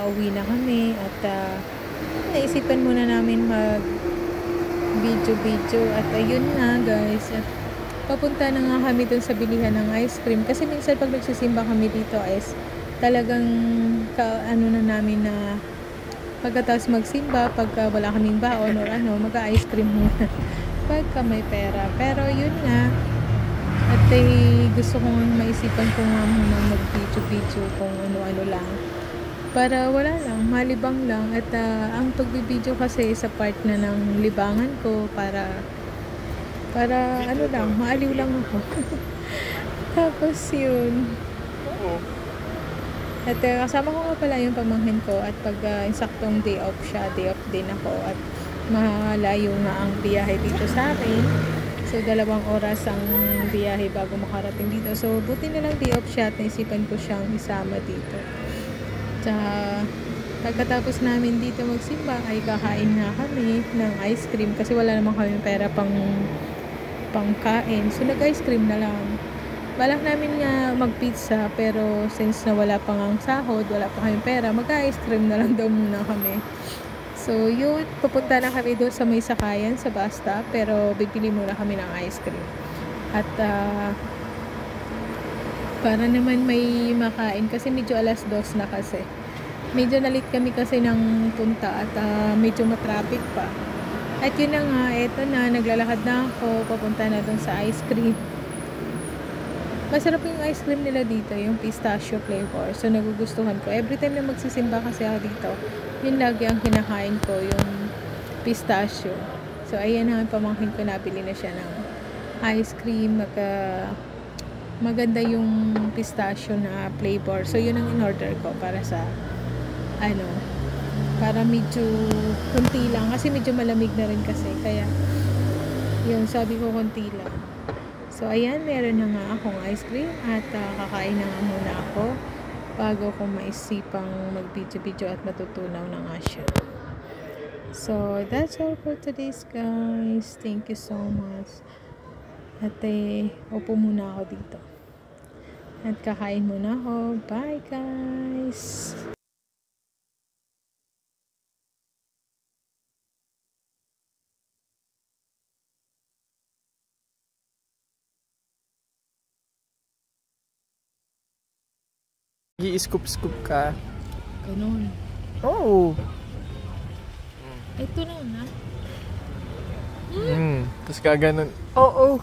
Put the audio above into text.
pauwi na kami at naisipan muna namin mag video at ayun na guys, at papunta na nga kami dun sa bilihan ng ice cream kasi minsan pag nagsisimba kami dito is talagang ano na namin na pagkatapos magsimba, pagka wala kaming baon or ano, mag-ice cream muna pagka may pera. Pero yun nga, at gusto kong maisipan ko nga muna mag-video kung ano-ano lang para wala lang, malibang lang. At ang pagbibideo kasi sa part na ng libangan ko para ano lang, maaliw lang ako. Tapos yun. At kasama ko nga pala yung pamangkin ko at pag insaktong day off siya, day off din ako at malayo nga ang biyahe dito sa akin. So 2 oras ang biyahe bago makarating dito. So buti na lang day off siya at naisipan ko siyang isama dito. Tsaka pagkatapos namin dito magsimba ay kakain nga kami ng ice cream kasi wala naman kami pera pangkain. So nag-ice cream na lang. Balak namin nga mag-pizza pero since na wala pang ang sahod, wala pa kami pera, mag-ice cream na lang daw muna kami. So yun, pupunta na kami doon sa may sakayan sa bus stop pero bibili muna kami ng ice cream. At para naman may makain kasi medyo 2:00 na kasi. Medyo nalit kami kasi ng punta at medyo matraffic pa. At yun na nga, eto na, naglalakad na ako, papunta na doon sa ice cream. Masarap yung ice cream nila dito, yung pistachio flavor. So, nagugustuhan ko. Every time na magsisimba kasi ako dito, yun lagi ang kinakain ko, yung pistachio. So, ayan na, pamangkin ko, nabili na siya ng ice cream. Maganda yung pistachio na flavor. So, yun ang in-order ko para sa, para medyo kunti lang. Kasi medyo malamig na rin kasi. Kaya, yun, sabi ko kunti lang. So, ayan, meron na nga akong ice cream at kakain na nga muna ako bago ko maisipang mag-video at matutunaw na nga siya. So, that's all for today's guys. Thank you so much. At upo muna ako dito. At kakain muna ako. Bye guys! I-scoop-scoop ka. Ganun. Oh! Ito na na. Tapos ka ganun. Oh!